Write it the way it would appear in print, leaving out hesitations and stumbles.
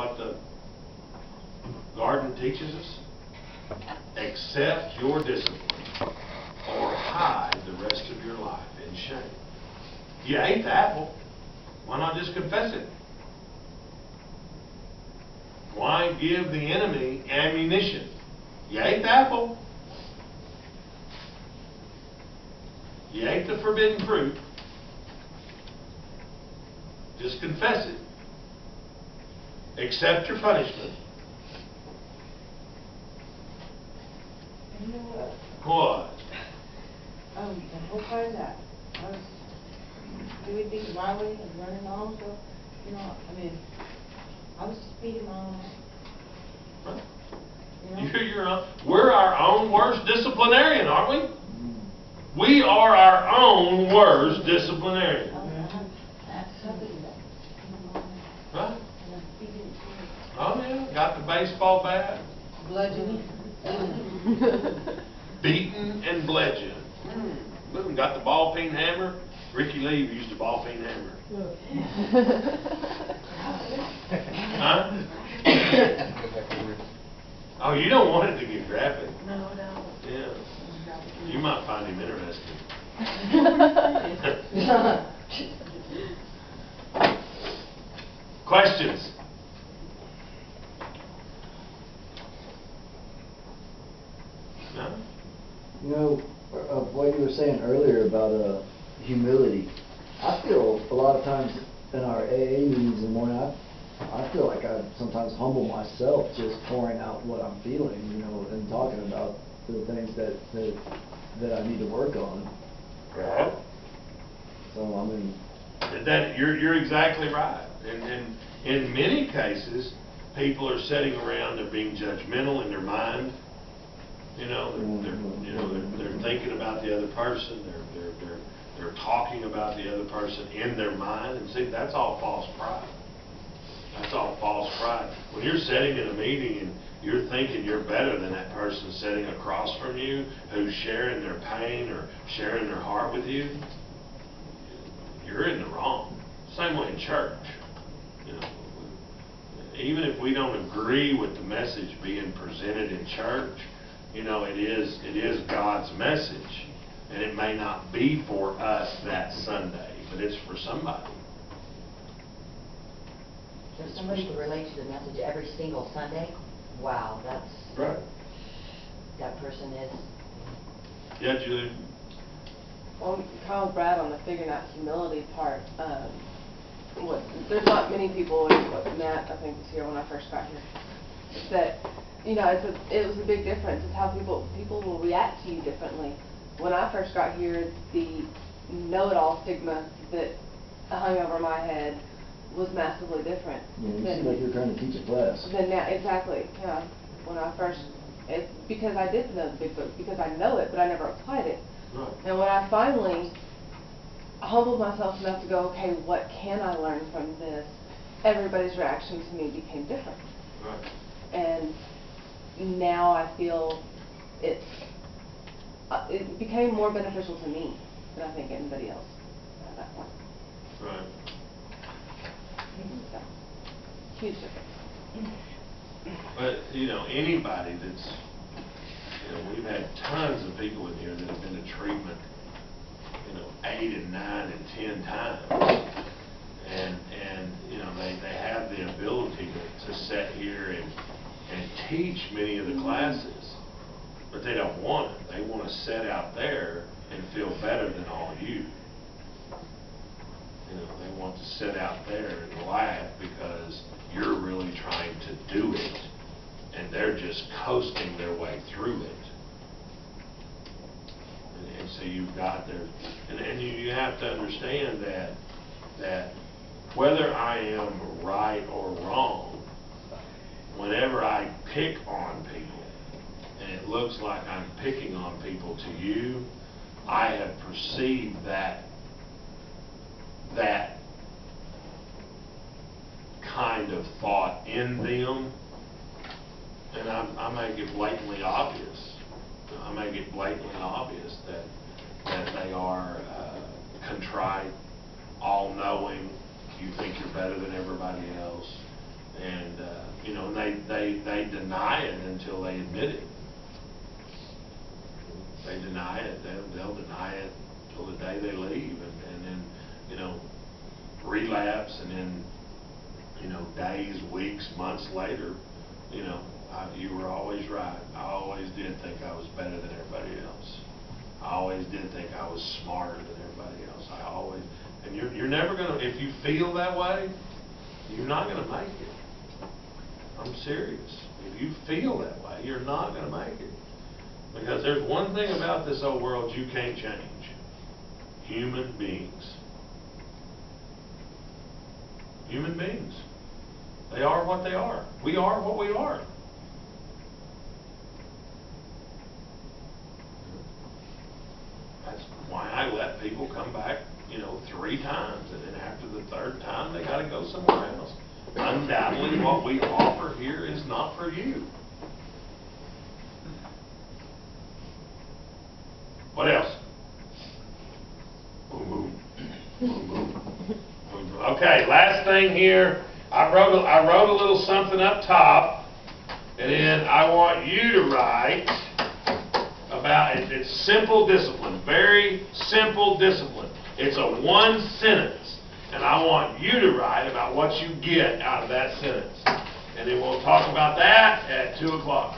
what the garden teaches us? Accept your discipline or hide the rest of your life in shame. You ate the apple. Why not just confess it? Why give the enemy ammunition? You ate the apple. You ate the forbidden fruit. Just confess it. Accept your punishment. You know what? What? The whole part of that, I was doing things my way and running on, so, you know, I mean, I was speeding my own life. Right. You know? You're your own. We're our own worst disciplinarian, aren't we? We are our own worst disciplinarian. Right? Oh yeah, got the baseball bat. Bludgeoning. Beaten and bludgeoned. Boom, got the ball peen hammer. Ricky Lee used a ball peen hammer. Huh? Oh, you don't want it to get graphic. No. Yeah. You might find him interesting. Questions? No? You know, what you were saying earlier about humility, I feel a lot of times in our AA meetings in the morning, I feel like I sometimes humble myself just pouring out what I'm feeling, you know, and talking about the things that I need to work on. Yeah. So, I mean... That you're exactly right. And in many cases, people are sitting around, they're being judgmental in their mind. You know, they're thinking about the other person. They're talking about the other person in their mind. And see, that's all false pride. That's all false pride. When you're sitting in a meeting and you're thinking you're better than that person sitting across from you who's sharing their pain or sharing their heart with you, you're in the wrong. Same way in church. You know, even if we don't agree with the message being presented in church, you know, it is God's message, and it may not be for us that Sunday, but it's for somebody. For somebody to relate to the message every single Sunday, wow, that's Right. That person is. Yeah, Julie. Well, kind of Brad on the figuring out humility part. There's not many people, and Matt I think was here when I first got here. That you know, it was a big difference. It's how people will react to you differently. When I first got here, the know-it-all stigma that hung over my head was massively different. Yeah, you seem like you're trying to teach a class. Then now, exactly, yeah. When I first, it's because I did know the big book, because I know it, but I never applied it. Right. And when I finally humbled myself enough to go, okay, what can I learn from this? Everybody's reaction to me became different. Right. And now I feel it became more beneficial to me than I think anybody else at that point. Right. So, huge difference. But, you know, anybody that's, you know, we've had tons of people in here that have been to treatment, you know, 8 and 9 and 10 times. And you know, they have the ability to sit here and teach many of the classes, but they don't want it. They want to sit out there and feel better than all you. You know, they want to sit out there and laugh because you're really trying to do it, and they're just coasting their way through it. And so you've got there, and you have to understand that whether I am right or wrong, whenever I pick on people, and it looks like I'm picking on people to you, I have perceived that kind of thought in them, and I make it blatantly obvious. I make it blatantly obvious that they are contrite, all-knowing. You think you're better than everybody else, and and they deny it until they admit it. They deny it, they'll deny it till the day they leave, and then, you know, relapse, and then, you know, days, weeks, months later, you know, you were always right. I always did think I was better than everybody else. I always did think I was smarter than everybody else. I always, and you're never gonna, if you feel that way, you're not gonna make it. I'm serious. If you feel that way, you're not gonna make it. Because there's one thing about this old world you can't change. Human beings. Human beings. They are what they are. We are what we are. That's why I let people come back, you know, 3 times, and then after the 3rd time, they got to go somewhere else. Undoubtedly, what we offer here is not for you. What else? Boom, boom. Boom, boom. Boom, boom. Okay, last thing here. I wrote a little something up top, and then I want you to write about it. It's simple discipline, very simple discipline. It's a 1 sentence, and I want you to write about what you get out of that sentence. And then we'll talk about that at 2 o'clock.